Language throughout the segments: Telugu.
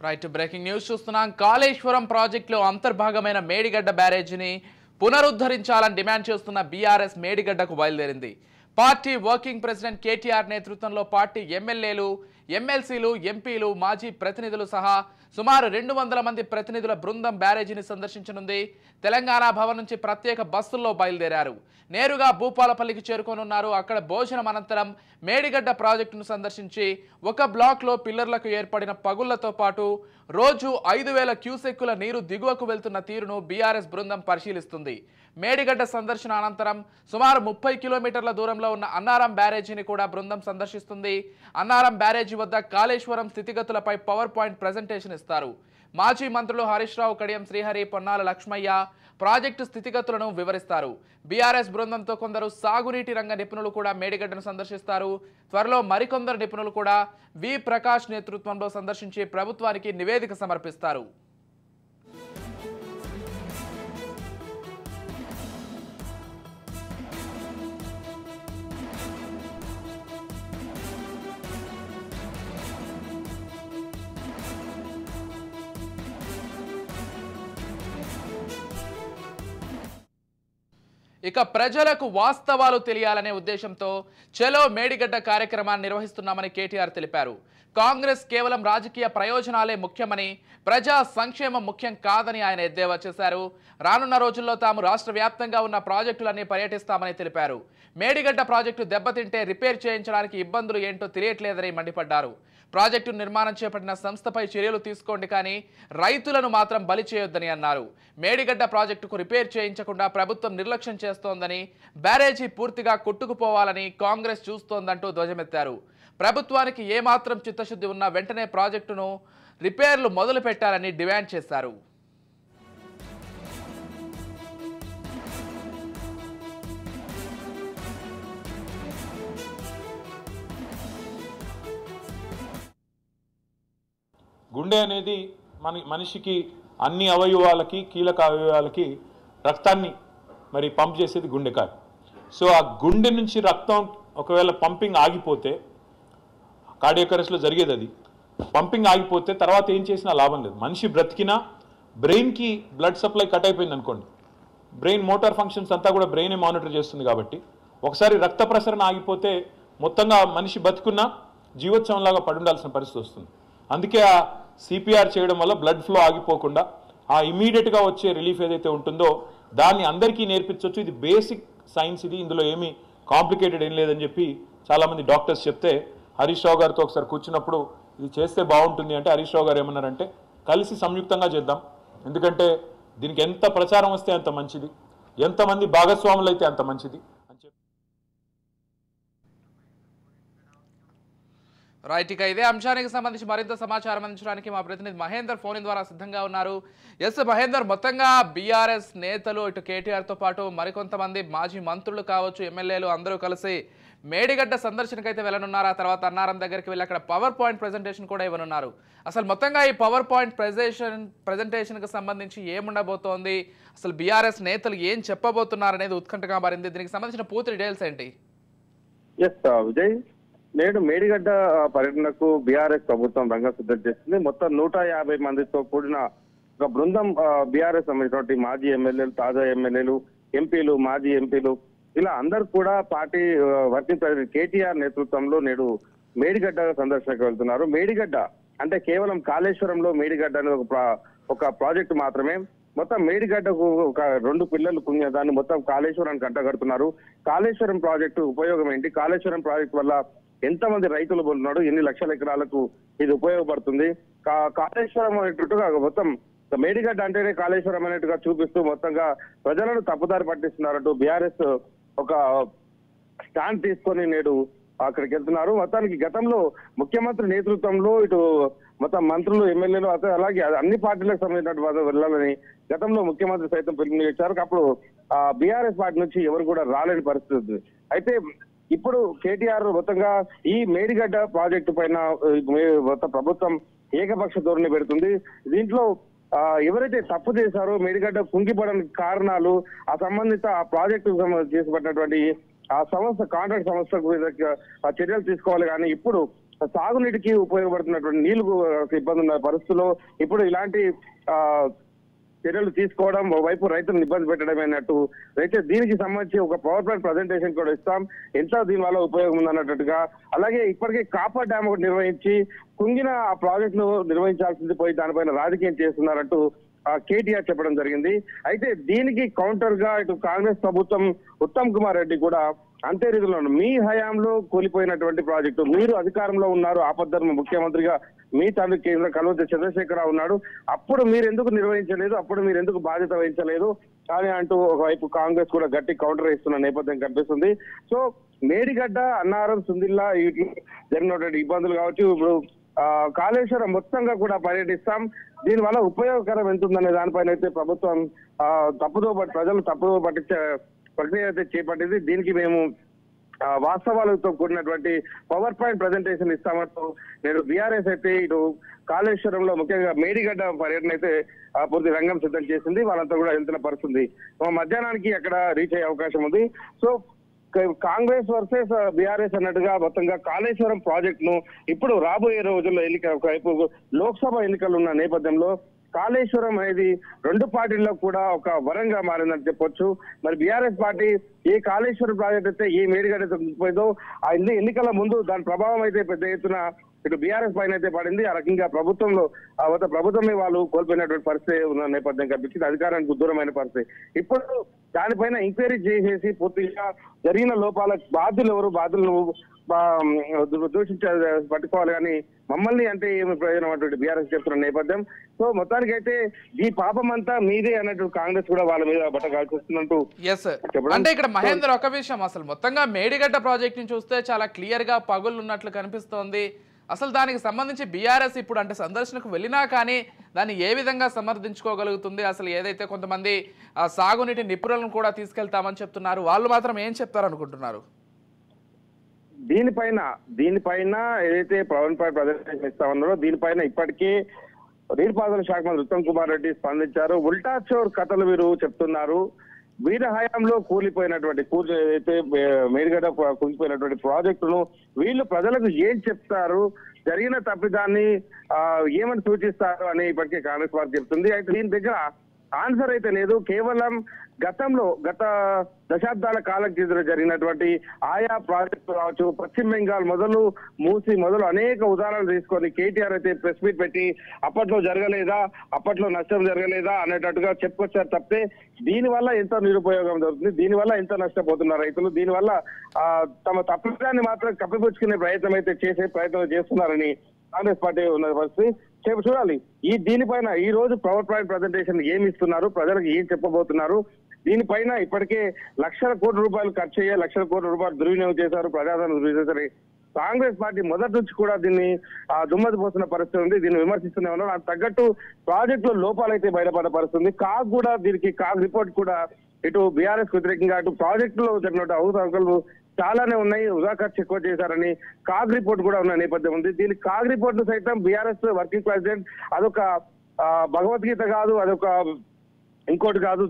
రైట్ బ్రేకింగ్ న్యూస్ చూస్తున్నాం. కాళేశ్వరం ప్రాజెక్టులో అంతర్భాగమైన మేడిగడ్డ బ్యారేజీని పునరుద్ధరించాలని డిమాండ్ చేస్తున్న బీఆర్ఎస్ మేడిగడ్డకు బయలుదేరింది. పార్టీ వర్కింగ్ ప్రెసిడెంట్ కేటీఆర్ నేతృత్వంలో పార్టీ ఎమ్మెల్యేలు, ఎమ్మెల్సీలు, ఎంపీలు, మాజీ ప్రతినిధులు సహా సుమారు 200 మంది ప్రతినిధుల బృందం బ్యారేజీని సందర్శించనుంది. తెలంగాణ భవన్ నుంచి ప్రత్యేక బస్సుల్లో బయలుదేరారు. నేరుగా భూపాలపల్లికి చేరుకోనున్నారు. అక్కడ భోజనం అనంతరం మేడిగడ్డ ప్రాజెక్టును సందర్శించి ఒక బ్లాక్లో పిల్లర్లకు ఏర్పడిన పగుళ్లతో పాటు రోజు 5,000 క్యూసెక్కుల నీరు దిగువకు వెళ్తున్న తీరును బీఆర్ఎస్ బృందం పరిశీలిస్తుంది. మేడిగడ్డ సందర్శన అనంతరం సుమారు 30 కిలోమీటర్ల దూరంలో ఉన్న అన్నారం బ్యారేజీని కూడా బృందం సందర్శిస్తుంది. అన్నారం బ్యారేజీ వద్ద కాళేశ్వరం స్థితిగతులపై పవర్ పాయింట్ ప్రెజెంటేషన్ ఇస్తారు. మాజీ మంత్రులు హరీష్ రావు, కడియం శ్రీహరి, పొన్నాల లక్ష్మయ్య ప్రాజెక్టు స్థితిగతులను వివరిస్తారు. బీఆర్ఎస్ బృందంతో కొందరు సాగునీటి రంగ నిపుణులు కూడా మేడిగడ్డను సందర్శిస్తారు. త్వరలో మరికొందరు నిపుణులు కూడా వి ప్రకాష్ నేతృత్వంలో సందర్శించి ప్రభుత్వానికి నివేదిక సమర్పిస్తారు. ఇక ప్రజలకు వాస్తవాలు తెలియాలనే ఉద్దేశంతో చలో మేడిగడ్డ కార్యక్రమాన్ని నిర్వహిస్తున్నామని కేటీఆర్ తెలిపారు. కాంగ్రెస్ కేవలం రాజకీయ ప్రయోజనాలే ముఖ్యమని, ప్రజా సంక్షేమం ముఖ్యం కాదని ఆయన ఎద్దేవా చేశారు. రానున్న రోజుల్లో తాము రాష్ట్ర వ్యాప్తంగా ఉన్న ప్రాజెక్టులన్నీ పర్యటిస్తామని తెలిపారు. మేడిగడ్డ ప్రాజెక్టు దెబ్బతింటే రిపేర్ చేయించడానికి ఇబ్బందులు ఏంటో తెలియట్లేదని మండిపడ్డారు. ప్రాజెక్టు నిర్మాణం చేపట్టిన సంస్థపై చర్యలు తీసుకోండి, కానీ రైతులను మాత్రం బలి చేయొద్దని అన్నారు. మేడిగడ్డ ప్రాజెక్టుకు రిపేర్ చేయించకుండా ప్రభుత్వం నిర్లక్ష్యం చేస్తోందని, బ్యారేజీ పూర్తిగా కొట్టుకుపోవాలని కాంగ్రెస్ చూస్తోందంటూ ధ్వజమెత్తారు. ప్రభుత్వానికి ఏమాత్రం చిత్తశుద్ధి ఉన్నా వెంటనే ప్రాజెక్టును రిపేర్లు మొదలు పెట్టాలని డిమాండ్ చేశారు. గుండె అనేది మనిషికి అన్ని అవయవాలకి, కీలక అవయవాలకి రక్తాన్ని మరి పంప్ చేసేది గుండెకాయ. సో ఆ గుండె నుంచి రక్తం ఒకవేళ పంపింగ్ ఆగిపోతే, కార్డియాక్ అరెస్ట్లో జరిగేది అది, పంపింగ్ ఆగిపోతే తర్వాత ఏం చేసినా లాభం లేదు. మనిషి బ్రతికినా బ్రెయిన్కి బ్లడ్ సప్లై కట్ అయిపోయింది అనుకోండి, బ్రెయిన్ మోటార్ ఫంక్షన్స్ అంతా కూడా బ్రెయినే మానిటర్ చేస్తుంది. కాబట్టి ఒకసారి రక్త ప్రసరణ ఆగిపోతే మొత్తంగా మనిషి బతుకున్నా జీవోత్సవంలాగా పడి ఉండాల్సిన పరిస్థితి వస్తుంది. అందుకే ఆ సిపిఆర్ చేయడం వల్ల బ్లడ్ ఫ్లో ఆగిపోకుండా ఆ ఇమీడియట్గా వచ్చే రిలీఫ్ ఏదైతే ఉంటుందో దాన్ని అందరికీ నేర్పించవచ్చు. ఇది బేసిక్ సైన్స్, ఇది ఇందులో ఏమీ కాంప్లికేటెడ్ ఏం లేదని చెప్పి చాలామంది డాక్టర్స్ చెప్తే, హరీష్ రావు గారితో ఒకసారి కూర్చున్నప్పుడు ఇది చేస్తే బాగుంటుంది అంటే హరీష్ రావు గారు ఏమన్నారంటే కలిసి సంయుక్తంగా చేద్దాం, ఎందుకంటే దీనికి ఎంత ప్రచారం వస్తే అంత మంచిది, ఎంతమంది భాగస్వాములు అయితే అంత మంచిది అని చెప్పి. రైట్, ఇక ఇదే అంశానికి సంబంధించి మరింత సమాచారం అందించడానికి మా ప్రతినిధి మహేందర్ ఫోన్ ద్వారా సిద్ధంగా ఉన్నారు. ఎస్ మహేందర్, మొత్తంగా బీఆర్ఎస్ నేతలు ఇటు కేటీఆర్తో పాటు మరికొంతమంది మాజీ మంత్రులు కావచ్చు, ఎమ్మెల్యేలు అందరూ కలిసి మేడిగడ్డ సందర్శనకైతే వెళ్ళనున్నారు. ఆ తర్వాత అన్నారం దగ్గరికి వెళ్ళి అక్కడ పవర్ పాయింట్ ప్రెజెంటేషన్ కూడా ఇవ్వనున్నారు. అసలు మొత్తంగా ఈ పవర్ పాయింట్ ప్రెజెంటేషన్కి సంబంధించి ఏముండబోతోంది, అసలు బీఆర్ఎస్ నేతలు ఏం చెప్పబోతున్నారు అనేది ఉత్కంఠగా మారింది. దీనికి సంబంధించిన పూర్తి డీటెయిల్స్ ఏంటి? ఎస్ విజయ్, నేడు మేడిగడ్డ పర్యటనకు బీఆర్ఎస్ ప్రభుత్వం రంగం సిద్ధం చేస్తుంది. మొత్తం 150 మందితో కూడిన ఒక బృందం బీఆర్ఎస్ సంబంధించినటువంటి మాజీ ఎమ్మెల్యేలు, తాజా ఎమ్మెల్యేలు, ఎంపీలు, మాజీ ఎంపీలు ఇలా అందరూ కూడా పార్టీ వర్కింగ్ ప్రెసిడెంట్ కేటీఆర్ నేతృత్వంలో నేడు మేడిగడ్డ సందర్శనకు వెళ్తున్నారు. మేడిగడ్డ అంటే కేవలం కాళేశ్వరంలో మేడిగడ్డ అనేది ఒక ప్రాజెక్టు మాత్రమే. మొత్తం మేడిగడ్డకు ఒక 2 పిల్లలు దాన్ని మొత్తం కాళేశ్వరానికి అంటగడుతున్నారు. కాళేశ్వరం ప్రాజెక్టు ఉపయోగం ఏంటి, కాళేశ్వరం ప్రాజెక్టు వల్ల ఎంతమంది రైతులు పొందుతున్నాడు, ఎన్ని లక్షల ఎకరాలకు ఇది ఉపయోగపడుతుంది, కాళేశ్వరం అనేటట్టుగా మొత్తం మేడిగడ్డ అంటేనే కాళేశ్వరం అనేట్టుగా చూపిస్తూ మొత్తంగా ప్రజలను తప్పుదారి పట్టిస్తున్నారంటూ బీఆర్ఎస్ ఒక స్టాండ్ తీసుకొని నేడు అక్కడికి వెళ్తున్నారు. మొత్తానికి గతంలో ముఖ్యమంత్రి నేతృత్వంలో ఇటు మొత్తం మంత్రులు, ఎమ్మెల్యేలు అలాగే అన్ని పార్టీలకు సంబంధించిన వాళ్ళు వెళ్ళాలని గతంలో ముఖ్యమంత్రి సైతం పిలుపునిచ్చారు. అప్పుడు బీఆర్ఎస్ పార్టీ నుంచి ఎవరు కూడా రాలేని పరిస్థితి. అయితే ఇప్పుడు కేటీఆర్ మొత్తంగా ఈ మేడిగడ్డ ప్రాజెక్టు పైన మొత్తం ప్రభుత్వం ఏకపక్ష ధోరణి పెడుతుంది. దీంట్లో ఎవరైతే తప్పు చేశారో, మేడిగడ్డ కుంగిపడడానికి కారణాలు, ఆ సంబంధిత ఆ ప్రాజెక్టు చేపట్టినటువంటి ఆ సంస్థ కాంట్రాక్ట్ సంస్థకు చర్యలు తీసుకోవాలి. కానీ ఇప్పుడు సాగునీటికి ఉపయోగపడుతున్నటువంటి నీళ్లు ఇబ్బంది ఉన్న పరిస్థితుల్లో ఇప్పుడు ఇలాంటి చర్యలు తీసుకోవడం వైపు రైతులను ఇబ్బంది పెట్టడం అన్నట్టు అయితే దీనికి సంబంధించి ఒక పవర్ ప్లాంట్ ప్రజెంటేషన్ కూడా ఇస్తాం, ఎంత దీని వల్ల ఉపయోగం ఉందన్నట్టుగా. అలాగే ఇప్పటికే కాపర్ డ్యామ్ ఒకటి నిర్వహించి కుంగిన ఆ ప్రాజెక్ట్ ను నిర్వహించాల్సింది పోయి దానిపైన రాజకీయం చేస్తున్నారంటూ కేటీఆర్ చెప్పడం జరిగింది. అయితే దీనికి కౌంటర్ గా ఇటు కాంగ్రెస్ ప్రభుత్వం ఉత్తమ్ కుమార్ రెడ్డి కూడా అంతే రీతిలో మీ హయాంలో కూలిపోయినటువంటి ప్రాజెక్టు, మీరు అధికారంలో ఉన్నారు, ఆపద్ధర్మ ముఖ్యమంత్రిగా మీ తండ్రి కేంద్ర కల్వకుంట్ల చంద్రశేఖరరావు ఉన్నాడు, అప్పుడు మీరు ఎందుకు నిర్వహించలేదు, అప్పుడు మీరు ఎందుకు బాధ్యత వహించలేదు అని అంటూ ఒకవైపు కాంగ్రెస్ కూడా గట్టి కౌంటర్ ఇస్తున్న నేపథ్యం కనిపిస్తుంది. సో మేడిగడ్డ, అన్నారం, సుందిల్లా వీటిలో జరిగినటువంటి ఇబ్బందులు కావచ్చు, ఇప్పుడు కాళేశ్వరం మొత్తంగా కూడా పర్యటిస్తాం, దీనివల్ల ఉపయోగకరం ఎంతుందనే దానిపైన అయితే ప్రభుత్వం ప్రజలు తప్పుదో పట్టించే ప్రక్రియ అయితే చేపట్టింది. దీనికి మేము వాస్తవాలతో కూడినటువంటి పవర్ పాయింట్ ప్రజెంటేషన్ ఇస్తామంటూ నేను బీఆర్ఎస్ అయితే ఇటు కాళేశ్వరంలో ముఖ్యంగా మేడిగడ్డ పర్యటన అయితే పూర్తి రంగం సిద్ధం చేసింది. వాళ్ళంతా కూడా వెళ్తున్న పరిస్థితుంది. మధ్యాహ్నానికి అక్కడ రీచ్ అయ్యే అవకాశం ఉంది. సో కాంగ్రెస్ వర్సెస్ బీఆర్ఎస్ అన్నట్టుగా మొత్తంగా కాళేశ్వరం ప్రాజెక్ట్ ను ఇప్పుడు రాబోయే రోజుల్లో ఒకవైపు లోక్సభ ఎన్నికలు ఉన్న నేపథ్యంలో కాళేశ్వరం అనేది రెండు పార్టీల్లో కూడా ఒక వరంగా మారిందని చెప్పొచ్చు. మరి బీఆర్ఎస్ పార్టీ ఏ కాళేశ్వరం ప్రాజెక్ట్ అయితే ఏ మేడిగడ్డ పోయిందో ఆ ఎన్నికల ముందు దాని ప్రభావం అయితే పెద్ద ఎత్తున ఇటు బీఆర్ఎస్ పైన అయితే పడింది. ఆ రకంగా ప్రభుత్వమే వాళ్ళు కోల్పోయినటువంటి పరిస్థితి ఉన్న నేపథ్యం కనిపించింది, అధికారానికి దూరమైన పరిస్థితి. ఇప్పుడు దానిపైన ఎంక్వైరీ చేసేసి పూర్తిగా జరిగిన లోపాల బాధ్యులు ఎవరు, బాధ్యులను పట్టుకోవాలి కానీ మమ్మల్ని అంటే ఏమి ప్రయోజనం అటువంటి బీఆర్ఎస్ చెప్తున్న నేపథ్యం. సో మొత్తానికైతే ఈ పాపం అంతా మీదే అన్నట్టు కాంగ్రెస్ కూడా వాళ్ళ మీద బట్టగాల్సి వస్తున్నట్టు. అంటే ఇక్కడ మహేందర్ ఒక విషయం, అసలు మొత్తంగా మేడిగడ్డ ప్రాజెక్ట్ ని చూస్తే చాలా క్లియర్ గా పగులు ఉన్నట్లు కనిపిస్తోంది. అసలు దానికి సంబంధించి బీఆర్ఎస్ ఇప్పుడు అంటే సందర్శనకు వెళ్ళినా కానీ దాన్ని ఏ విధంగా సమర్థించుకోగలుగుతుంది? అసలు ఏదైతే కొంతమంది సాగునీటి నిపుణులను కూడా తీసుకెళ్తామని చెప్తున్నారు, వాళ్ళు మాత్రం ఏం చెప్తారు అనుకుంటున్నారు? దీనిపైన ఏదైతే పవన్ పాయింట్ ప్రదర్శన ఇస్తా ఉన్నారో దీనిపైన ఇప్పటికే నీటిపారుదల శాఖ మంత్రి ఉత్తమ్ కుమార్ రెడ్డి స్పందించారు. ఉల్టా చోర్ కథలు వీరు చెప్తున్నారు. వీరి హయాంలో ఏదైతే మేడిగడ్డ కూలిపోయినటువంటి ప్రాజెక్టును వీళ్ళు ప్రజలకు ఏం చెప్తారు, జరిగిన తప్పిదాన్ని ఏమని సూచిస్తారు అని ఇప్పటికే కాంగ్రెస్ పార్టీ చెప్తుంది. అయితే దీని దగ్గర ఆన్సర్ అయితే లేదు. కేవలం గత దశాబ్దాల కాలం కింద జరిగినటువంటి ఆయా ప్రాజెక్టులు కావచ్చు, పశ్చిమ బెంగాల్ మొదలు మూసి మొదలు అనేక ఉదాహరణలు తీసుకొని కేటీఆర్ అయితే ప్రెస్ మీట్ పెట్టి అప్పట్లో జరగలేదా, అప్పట్లో నష్టం జరగలేదా అనేటట్టుగా చెప్పుకొచ్చారు తప్పితే దీనివల్ల ఎంత నిరుపయోగం జరుగుతుంది, దీనివల్ల ఎంత నష్టపోతున్నారు రైతులు, దీనివల్ల తమ తప్పిదాన్ని మాత్రం కప్పిపుచ్చుకునే ప్రయత్నం చేస్తున్నారని కాంగ్రెస్ పార్టీ ఉన్న పరిస్థితి. చూడాలి దీనిపైన ఈ రోజు పవర్ పాయింట్ ప్రజెంటేషన్ ఏమి ఇస్తున్నారు, ప్రజలకు ఏం చెప్పబోతున్నారు. దీనిపైన ఇప్పటికే లక్షల కోట్ల రూపాయలు ఖర్చు అయ్యే, లక్షల కోట్ల రూపాయలు దుర్వినియోగం చేశారు, ప్రజాధనం దుర్వినియోగం. కాంగ్రెస్ పార్టీ మొదటి నుంచి కూడా దీన్ని దుమ్మది పోసిన పరిస్థితి ఉంది, దీన్ని విమర్శిస్తూనే ఉన్నారు. దానికి తగ్గట్టు ప్రాజెక్టులో లోపాలైతే బయటపడే పరిస్థితి. దీనికి కాగ్ రిపోర్ట్ కూడా ఇటు బీఆర్ఎస్ వ్యతిరేకంగా అటు ప్రాజెక్టులో జరిగినట్టు అవకతవకలు చాలానే ఉన్నాయి, వృధా ఖర్చు ఎక్కువ చేశారని కాగ్ రిపోర్ట్ కూడా ఉన్న నేపథ్యం ఉంది. దీనికి కాగ్ రిపోర్ట్ ను సైతం బీఆర్ఎస్ వర్కింగ్ ప్రెసిడెంట్ అదొక భగవద్గీత కాదు, అదొక ఇంకోటి కాదు,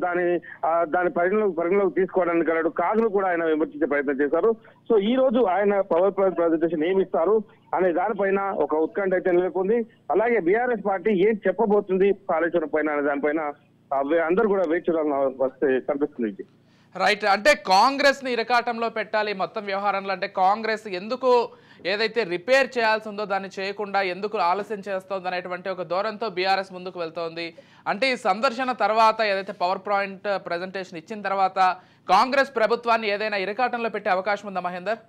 దాని పరిగణలోకి తీసుకోవడానికి అన్నాడు. కాగ్ను కూడా ఆయన విమర్శించే ప్రయత్నం చేశారు. సో ఈ రోజు ఆయన పవర్ పాయింట్ ప్రజెంటేషన్ ఏమి ఇస్తారు అనే దానిపైన ఒక ఉత్కంఠ అయితే నెలకొంది. అలాగే బీఆర్ఎస్ పార్టీ ఏం చెప్పబోతుంది కాళేశ్వరం పైన అనే దానిపైన అందరూ కూడా వేచి వస్తే కనిపిస్తుంది. రైట్, అంటే కాంగ్రెస్ ని ఇరకాటంలో పెట్టాలి మొత్తం వ్యవహారంలో. అంటే కాంగ్రెస్ ఎందుకు ఏదైతే రిపేర్ చేయాల్సి ఉందో దాన్ని చేయకుండా ఎందుకు ఆలస్యం చేస్తోంది అనేటువంటి ఒక ధోరణితో బీఆర్ఎస్ ముందుకు వెళ్తోంది. అంటే ఈ సందర్శన తర్వాత ఏదైతే పవర్ పాయింట్ ప్రజెంటేషన్ ఇచ్చిన తర్వాత కాంగ్రెస్ ప్రభుత్వాన్ని ఏదైనా ఇరకాటంలో పెట్టే అవకాశం ఉందా మహేందర్?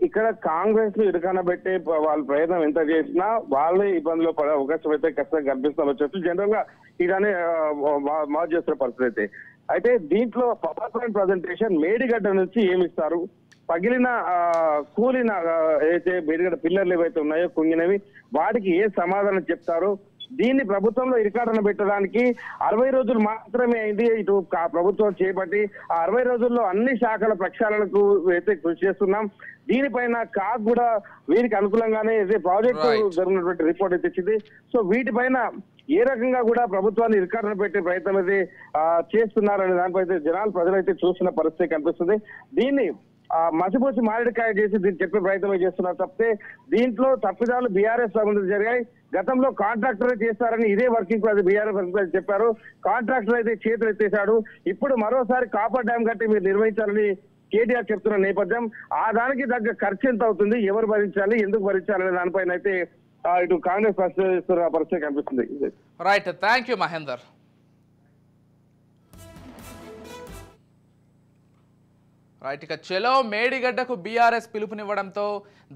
ఇక్కడ కాంగ్రెస్ ను ఇరకనబెట్టే వాళ్ళ ప్రయత్నం ఎంత చేసినా వాళ్ళే ఇబ్బందులు పడే అవకాశం అయితే ఖచ్చితంగా కనిపిస్తామని చెప్పి జనరల్ గా ఇలానే మార్పు చేస్తున్న పరిస్థితి అయితే దీంట్లో పవర్ పాయింట్ ప్రజెంటేషన్ మేడిగడ్డ నుంచి ఏమిస్తారు, పగిలిన కూలిన ఏదైతే మేడిగడ్డ పిల్లర్లు ఏవైతే ఉన్నాయో కుంగినవి వాటికి ఏ సమాధానం చెప్తారు, దీన్ని ప్రభుత్వంలో ఇరకాటన పెట్టడానికి 60 రోజులు మాత్రమే అయింది ఇటు ప్రభుత్వం చేపట్టి. ఆ 60 రోజుల్లో అన్ని శాఖల ప్రక్షాళనకు అయితే కృషి చేస్తున్నాం. దీనిపైన కాగ్ కూడా వీరికి అనుకూలంగానే ప్రాజెక్టు జరిగినటువంటి రిపోర్ట్ అయితే ఇచ్చింది. సో వీటిపైన ఏ రకంగా కూడా ప్రభుత్వాన్ని ఇరకాటన పెట్టే ప్రయత్నం అయితే చేస్తున్నారనే దానిపై ప్రజలైతే చూస్తున్న పరిస్థితి కనిపిస్తుంది. దీన్ని మసిపూసి మారేడుకాయ చేసి దీన్ని చెప్పే ప్రయత్నమే చేస్తున్నారు తప్పితే దీంట్లో తప్పిదాలు బీఆర్ఎస్ సంబంధించి జరిగాయి. గతంలో కాంట్రాక్టర్ చేస్తారని ఇదే working president BRS working president చెప్పారు. కాంట్రాక్టర్ అయితే చేతులు ఎత్తేశాడు. ఇప్పుడు మరోసారి కాపర్ డ్యామ్ కట్టి మీరు నిర్వహించాలని కేటీఆర్ చెప్తున్న నేపథ్యం, ఆ దానికి తగ్గ ఖర్చు ఎంత అవుతుంది, ఎవరు భరించాలి, ఎందుకు భరించాలి అనే దానిపైన అయితే ఇటు కాంగ్రెస్ ప్రశ్నిస్తున్న పరిస్థితి కనిపిస్తుంది. Right, thank you Mahender. Right, ఇక చెలో మేడిగడ్డకు బీఆర్ఎస్ పిలుపునివ్వడంతో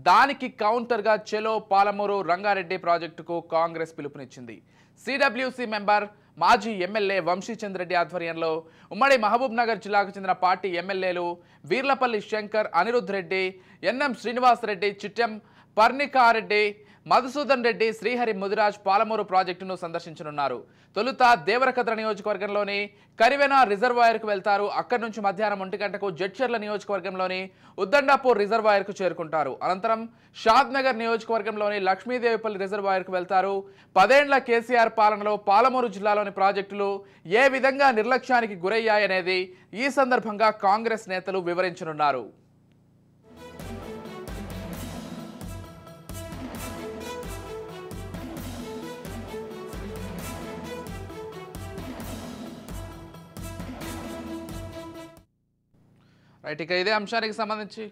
దానికి కౌంటర్గా చెలో పాలమూరు రంగారెడ్డి ప్రాజెక్టుకు కాంగ్రెస్ పిలుపునిచ్చింది. సిడబ్ల్యూసి మెంబర్ మాజీ ఎమ్మెల్యే వంశీచంద్ర రెడ్డి ఆధ్వర్యంలో ఉమ్మడి మహబూబ్ నగర్ జిల్లాకు చెందిన పార్టీ ఎమ్మెల్యేలు వీర్లపల్లి శంకర్, అనిరుద్ రెడ్డి, ఎన్ఎం శ్రీనివాసరెడ్డి, చిట్టెం పర్ణికారెడ్డి, మధుసూదన్ రెడ్డి, శ్రీహరి ముదిరాజ్ పాలమూరు ప్రాజెక్టును సందర్శించనున్నారు. తొలుత దేవరకద్ర నియోజకవర్గంలోని కరివెన రిజర్వాయర్కు వెళ్తారు. అక్కడి నుంచి మధ్యాహ్నం 1 గంటకు జడ్చర్ల నియోజకవర్గంలోని ఉద్దండాపూర్ రిజర్వాయర్కు చేరుకుంటారు. అనంతరం షాద్నగర్ నియోజకవర్గంలోని లక్ష్మీదేవిపల్లి రిజర్వాయర్కు వెళ్తారు. 10 ఏళ్ల కేసీఆర్ పాలనలో పాలమూరు జిల్లాలోని ప్రాజెక్టులు ఏ విధంగా నిర్లక్ష్యానికి గురయ్యాయనేది ఈ సందర్భంగా కాంగ్రెస్ నేతలు వివరించనున్నారు. రైట్, ఇక ఇదే అంశానికి సంబంధించి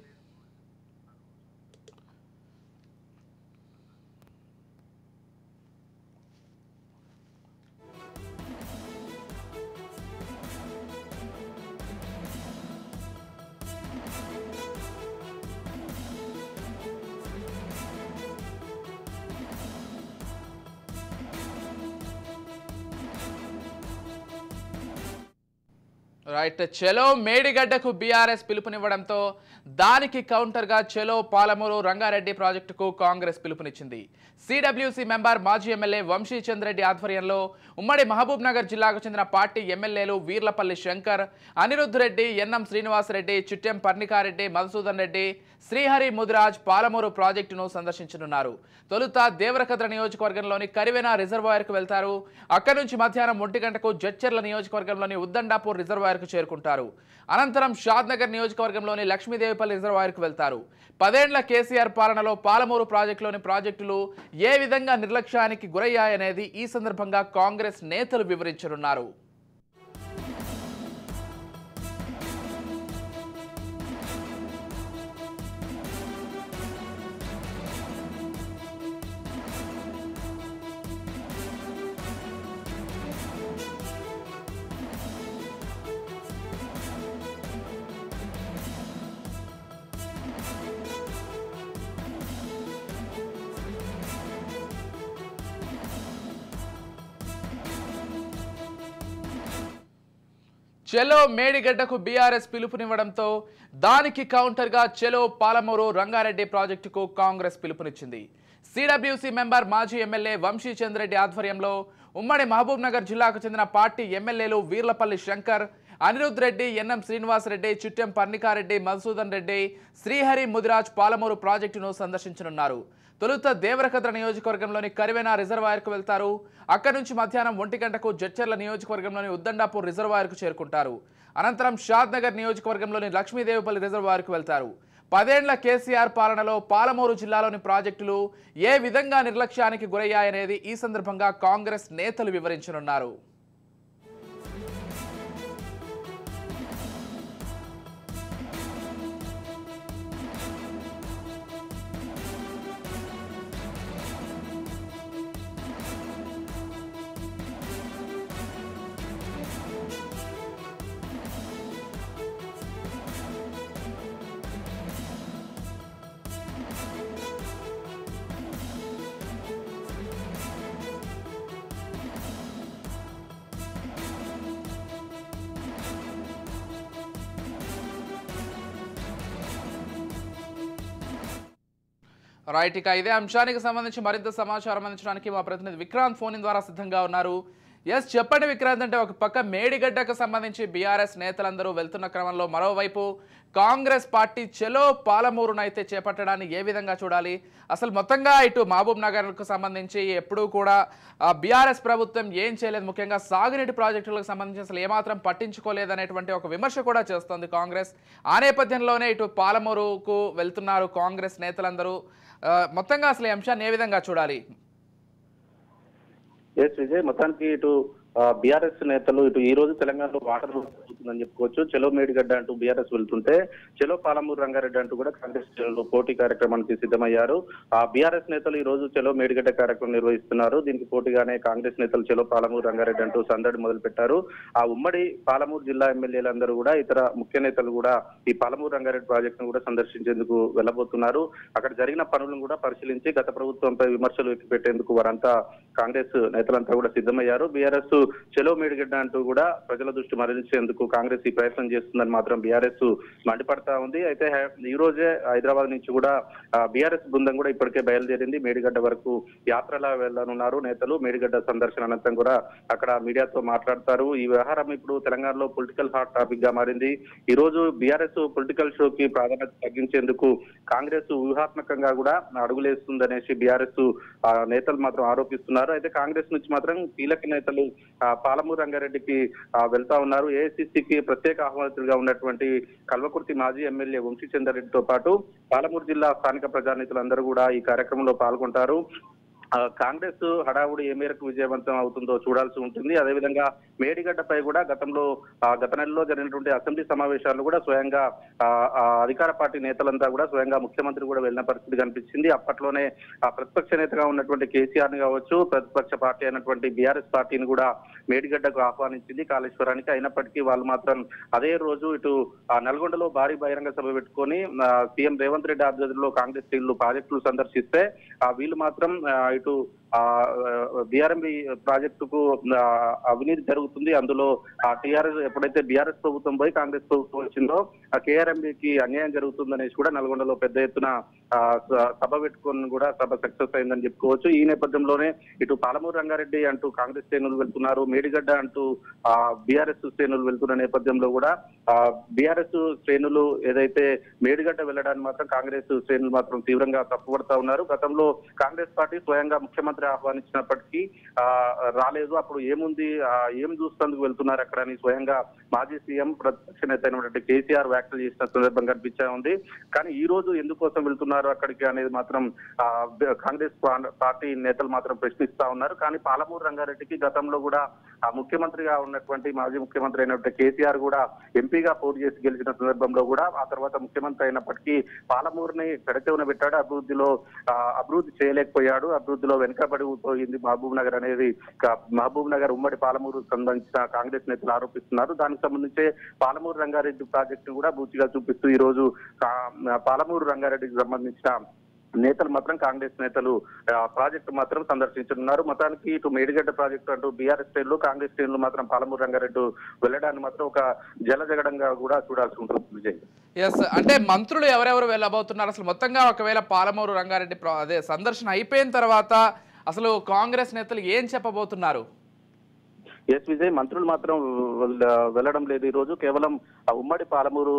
రైట్, చెలో మేడిగడ్డకు బీఆర్ఎస్ పిలుపునివ్వడంతో దానికి కౌంటర్గా చెలో పాలమూరు రంగారెడ్డి ప్రాజెక్టుకు కాంగ్రెస్ పిలుపునిచ్చింది. సిడబ్ల్యూసి మెంబర్ మాజీ ఎమ్మెల్యే వంశీచంద్ర రెడ్డి ఆధ్వర్యంలో ఉమ్మడి మహబూబ్ నగర్ జిల్లాకు చెందిన పార్టీ ఎమ్మెల్యేలు వీర్లపల్లి శంకర్, అనిరుద్ రెడ్డి, ఎన్ఎం శ్రీనివాసరెడ్డి, చిట్టెం పర్ణికారెడ్డి, మధుసూదన్ రెడ్డి, శ్రీహరి ముదిరాజ్ పాలమూరు ప్రాజెక్టును సందర్శించనున్నారు. తొలుత దేవరకద్ర నియోజకవర్గంలోని కరివెన రిజర్వాయర్కు వెళ్తారు. అక్కడి నుంచి మధ్యాహ్నం 1 గంటకు జడ్చర్ల నియోజకవర్గంలోని ఉద్దండాపూర్ రిజర్వాయర్కు చేరుకుంటారు. అనంతరం షాద్నగర్ నియోజకవర్గంలోని లక్ష్మీదేవిపల్లి రిజర్వాయర్కు వెళ్తారు. 10 ఏళ్ల కేసీఆర్ పాలనలో పాలమూరు ప్రాజెక్టులోని ప్రాజెక్టులు ఏ విధంగా నిర్లక్ష్యానికి గురయ్యాయనేది ఈ సందర్భంగా కాంగ్రెస్ నేతలు వివరించనున్నారు. చెలో మేడిగడ్డకు బీఆర్ఎస్ పిలుపునివ్వడంతో దానికి కౌంటర్గా చెలో పాలమూరు రంగారెడ్డి ప్రాజెక్టుకు కాంగ్రెస్ పిలుపునిచ్చింది. సిడబ్ల్యూసి మెంబర్ మాజీ ఎమ్మెల్యే వంశీచంద్ర రెడ్డి ఆధ్వర్యంలో ఉమ్మడి మహబూబ్ నగర్ జిల్లాకు చెందిన పార్టీ ఎమ్మెల్యేలు వీర్లపల్లి శంకర్, అనిరుద్ రెడ్డి, ఎన్ఎం శ్రీనివాసరెడ్డి, చిట్టెం పర్ణికారెడ్డి, మధుసూదన్ రెడ్డి, శ్రీహరి ముదిరాజ్ పాలమూరు ప్రాజెక్టును సందర్శించనున్నారు. తొలుత దేవరకద్ర నియోజకవర్గంలోని కరివెన రిజర్వాయర్కు వెళ్తారు. అక్కడి నుంచి మధ్యాహ్నం 1 గంటకు జడ్చర్ల నియోజకవర్గంలోని ఉద్దండాపూర్ రిజర్వాయర్కు చేరుకుంటారు. అనంతరం షాద్నగర్ నియోజకవర్గంలోని లక్ష్మీదేవిపల్లి రిజర్వాయర్కు వెళ్తారు. 10 ఏళ్ల కేసీఆర్ పాలనలో పాలమూరు జిల్లాలోని ప్రాజెక్టులు ఏ విధంగా నిర్లక్ష్యానికి గురయ్యాయనేది ఈ సందర్భంగా కాంగ్రెస్ నేతలు వివరించనున్నారు. రైట్, ఇక ఇదే అంశానికి సంబంధించి మరింత సమాచారం అందించడానికి మా ప్రతినిధి విక్రాంత్ ఫోన్ ద్వారా సిద్ధంగా ఉన్నారు. ఎస్ చెప్పండి విక్రాంత్. అంటే ఒక పక్క మేడిగడ్డకు సంబంధించి బీఆర్ఎస్ నేతలందరూ వెళ్తున్న క్రమంలో మరోవైపు కాంగ్రెస్ పార్టీ చెలో పాలమూరును అయితే చేపట్టడాన్ని ఏ విధంగా చూడాలి? అసలు మొత్తంగా ఇటు మహబూబ్ నగర్కు సంబంధించి ఎప్పుడూ కూడా బీఆర్ఎస్ ప్రభుత్వం ఏం చేయలేదు, ముఖ్యంగా సాగునీటి ప్రాజెక్టులకు సంబంధించి అసలు ఏమాత్రం పట్టించుకోలేదనేటువంటి ఒక విమర్శ కూడా చేస్తోంది కాంగ్రెస్. ఆ నేపథ్యంలోనే ఇటు పాలమూరుకు వెళ్తున్నారు కాంగ్రెస్ నేతలందరూ. మొత్తంగా అసలు ఈ అంశాన్ని ఏ విధంగా చూడాలి? ఎస్ విజయ్, మొత్తానికి ఇటు బీఆర్ఎస్ నేతలు ఇటు ఈ రోజు తెలంగాణలో వాటర్ అవుతుందని చెప్పుకోవచ్చు. చెలో మేడిగడ్డ అంటూ బీఆర్ఎస్ వెళ్తుంటే చెలో పాలమూరు రంగారెడ్డి అంటూ కూడా కాంగ్రెస్ శ్రేణులు పోటీ కార్యక్రమానికి సిద్ధమయ్యారు. బీఆర్ఎస్ నేతలు ఈ రోజు చెలో మేడిగడ్డ కార్యక్రమం నిర్వహిస్తున్నారు. దీనికి పోటీగానే కాంగ్రెస్ నేతలు చెలో పాలమూరు రంగారెడ్డి అంటూ సందడి మొదలు పెట్టారు. ఆ ఉమ్మడి పాలమూరు జిల్లా ఎమ్మెల్యేలందరూ కూడా ఇతర ముఖ్య నేతలు కూడా ఈ పాలమూరు రంగారెడ్డి ప్రాజెక్టును కూడా సందర్శించేందుకు వెళ్లబోతున్నారు. అక్కడ జరిగిన పనులను కూడా పరిశీలించి గత ప్రభుత్వంపై విమర్శలు ఎత్తిపెట్టేందుకు వారంతా కాంగ్రెస్ నేతలంతా కూడా సిద్ధమయ్యారు. బీఆర్ఎస్ చెలో మేడిగడ్డ అంటూ కూడా ప్రజల దృష్టి మరలించేందుకు కాంగ్రెస్ ఈ ప్రయత్నం చేస్తుందని మాత్రం బీఆర్ఎస్ మండిపడతా ఉంది. అయితే ఈ రోజే హైదరాబాద్ నుంచి కూడా బీఆర్ఎస్ బృందం కూడా ఇప్పటికే బయలుదేరింది. మేడిగడ్డ వరకు యాత్రలా వెళ్లనున్నారు నేతలు. మేడిగడ్డ సందర్శన అనంతరం కూడా అక్కడ మీడియాతో మాట్లాడతారు. ఈ వ్యవహారం ఇప్పుడు తెలంగాణలో పొలిటికల్ హాట్ టాపిక్ గా మారింది. ఈ రోజు బీఆర్ఎస్ పొలిటికల్ షోకి ప్రాధాన్యత తగ్గించేందుకు కాంగ్రెస్ వ్యూహాత్మకంగా కూడా అడుగులేస్తుందనేసి బీఆర్ఎస్ నేతలు మాత్రం ఆరోపిస్తున్నారు. అయితే కాంగ్రెస్ నుంచి మాత్రం కీలక నేతలు పాలమూరు రంగారెడ్డికి వెళ్తా ఉన్నారు. ఏఐసిసికి ప్రత్యేక ఆహ్వానితులుగా ఉన్నటువంటి కల్వకుర్తి మాజీ ఎమ్మెల్యే వంశీచంద్రారెడ్డితో పాటు పాలమూరు జిల్లా స్థానిక ప్రజానేతలందరూ కూడా ఈ కార్యక్రమంలో పాల్గొంటారు. కాంగ్రెస్ హడావుడి ఏ మేరకు విజయవంతం అవుతుందో చూడాల్సి ఉంటుంది. అదేవిధంగా మేడిగడ్డపై కూడా గత నెలలో జరిగినటువంటి అసెంబ్లీ సమావేశాలు కూడా స్వయంగా అధికార పార్టీ నేతలంతా కూడా స్వయంగా ముఖ్యమంత్రి కూడా వెళ్ళిన పరిస్థితి కనిపించింది. అప్పట్లోనే ప్రతిపక్ష నేతగా ఉన్నటువంటి కేసీఆర్ ని కావచ్చు, ప్రతిపక్ష పార్టీ అయినటువంటి బీఆర్ఎస్ పార్టీని కూడా మేడిగడ్డకు ఆహ్వానించింది కాళేశ్వరానికి. అయినప్పటికీ వాళ్ళు మాత్రం అదే రోజు ఇటు నల్గొండలో భారీ బహిరంగ సభ పెట్టుకొని సీఎం రేవంత్ రెడ్డి ఆధ్వర్యంలో కాంగ్రెస్ శ్రేణులు ప్రాజెక్టులు సందర్శిస్తే వీళ్ళు మాత్రం ఇటు బీఆర్ఎంబి ప్రాజెక్టుకు అవినీతి జరుగుతుంది, అందులో టీఆర్ఎస్ ఎప్పుడైతే బీఆర్ఎస్ ప్రభుత్వం పోయి కాంగ్రెస్ ప్రభుత్వం వచ్చిందో ఆ కేఆర్ఎంబికి అన్యాయం జరుగుతుందనేసి కూడా నల్గొండలో పెద్ద ఎత్తున సభ పెట్టుకొని కూడా సభ సక్సెస్ అయిందని చెప్పుకోవచ్చు. ఈ నేపథ్యంలోనే ఇటు పాలమూరు రంగారెడ్డి అంటూ కాంగ్రెస్ శ్రేణులు వెళ్తున్నారు, మేడిగడ్డ అంటూ బీఆర్ఎస్ శ్రేణులు వెళ్తున్న నేపథ్యంలో కూడా బీఆర్ఎస్ శ్రేణులు ఏదైతే మేడిగడ్డ వెళ్ళడానికి మాత్రం కాంగ్రెస్ శ్రేణులు మాత్రం తీవ్రంగా తప్పుపడతా ఉన్నారు. గతంలో కాంగ్రెస్ పార్టీ స్వయంగా ముఖ్యమంత్రి ఆహ్వానించినప్పటికీ రాలేదు. అప్పుడు ఏముంది, ఏం చూస్తేందుకు వెళ్తున్నారు అక్కడ అని స్వయంగా మాజీ సీఎం ప్రతిపక్ష నేత అయినటువంటి కేసీఆర్ వ్యాఖ్యలు చేసిన సందర్భం కనిపించా ఉంది. కానీ ఈ రోజు ఎందుకోసం వెళ్తున్నారు అక్కడికి అనేది మాత్రం కాంగ్రెస్ పార్టీ నేతలు మాత్రం ప్రశ్నిస్తా ఉన్నారు. కానీ పాలమూరు రంగారెడ్డికి గతంలో కూడా ముఖ్యమంత్రిగా ఉన్నటువంటి మాజీ ముఖ్యమంత్రి అయినటువంటి కేసీఆర్ కూడా ఎంపీగా పోటీ చేసి గెలిచిన సందర్భంలో కూడా ఆ తర్వాత ముఖ్యమంత్రి అయినప్పటికీ పాలమూరుని పెడచెవున పెట్టాడు. అభివృద్ధి చేయలేకపోయాడు. అభివృద్ధిలో వెనుకబడిపోయింది మహబూబ్ నగర్ అనేది మహబూబ్ నగర్ ఉమ్మడి పాలమూరు సంబంధించిన కాంగ్రెస్ నేతలు ఆరోపిస్తున్నారు. దానికి సంబంధించే పాలమూరు రంగారెడ్డి ప్రాజెక్టు కూడా బూచిగా చూపిస్తూ ఈ రోజు పాలమూరు రంగారెడ్డికి సంబంధించిన నేతలు మాత్రం కాంగ్రెస్ నేతలు ప్రాజెక్టు మాత్రం సందర్శించనున్నారు. మొత్తానికి ఇటు మేడిగడ్డ ప్రాజెక్టు అంటూ బీఆర్ఎస్ శ్రేణులు కాంగ్రెస్ శ్రేణులు మాత్రం పాలమూరు రంగారెడ్డి వెళ్ళడాన్ని మాత్రం ఒక జలజగడంగా కూడా చూడాల్సి ఉంటుంది విజయ్. ఎస్, అంటే మంత్రులు ఎవరెవరు వెళ్ళబోతున్నారు అసలు మొత్తంగా? ఒకవేళ పాలమూరు రంగారెడ్డి అదే సందర్శన అయిపోయిన తర్వాత అసలు కాంగ్రెస్ నేతలు ఏం చెప్పబోతున్నారు? ఎస్ విజయ్, మంత్రులు మాత్రం వెళ్ళడం లేదు. ఈ రోజు కేవలం ఉమ్మడి పాలమూరు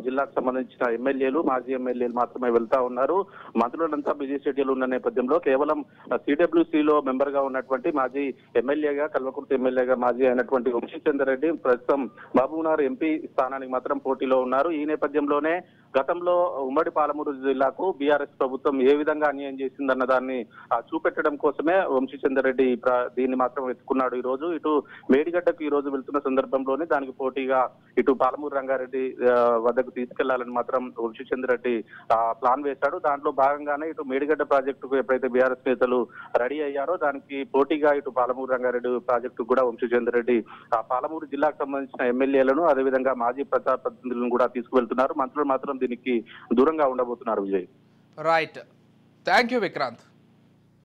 జిల్లాకు సంబంధించిన ఎమ్మెల్యేలు మాజీ ఎమ్మెల్యేలు మాత్రమే వెళ్తా ఉన్నారు. మంత్రులంతా బిజీ షెడ్యూల్ ఉన్న నేపథ్యంలో కేవలం సిడబ్ల్యూసీలో మెంబర్ గా ఉన్నటువంటి మాజీ ఎమ్మెల్యేగా కల్వకుర్తి ఎమ్మెల్యేగా మాజీ అయినటువంటి వంశీచంద్రారెడ్డి ప్రస్తుతం మహబూబ్నగర్ ఎంపీ స్థానానికి మాత్రం పోటీలో ఉన్నారు. ఈ నేపథ్యంలోనే గతంలో ఉమ్మడి పాలమూరు జిల్లాకు బీఆర్ఎస్ ప్రభుత్వం ఏ విధంగా అన్యాయం చేసిందన్న దాన్ని చూపెట్టడం కోసమే వంశీచంద్రారెడ్డి దీన్ని మాత్రం ఎత్తుకున్నాడు. ఈ రోజు ఇటు మేడిగడ్డకు ఈ రోజు వెళ్తున్న సందర్భంలోనే దానికి పోటీగా ఇటు పాలమూరు రంగారెడ్డి వద్దకు తీసుకెళ్లాలని మాత్రం వంశీచంద్రారెడ్డి ప్లాన్ వేశాడు. దాంట్లో భాగంగానే ఇటు మేడిగడ్డ ప్రాజెక్టుకు ఎప్పుడైతే బీఆర్ఎస్ నేతలు రెడీ అయ్యారో దానికి పోటీగా ఇటు పాలమూరు రంగారెడ్డి ప్రాజెక్టు కూడా వంశీచంద్రారెడ్డి పాలమూరు జిల్లాకు సంబంధించిన ఎమ్మెల్యేలను అదేవిధంగా మాజీ ప్రజాప్రతినిధులను కూడా తీసుకువెళ్తున్నారు. మంత్రులు మాత్రం దీనికి దూరంగా ఉండబోతున్నారు Vijay. Right, thank you Vikrant.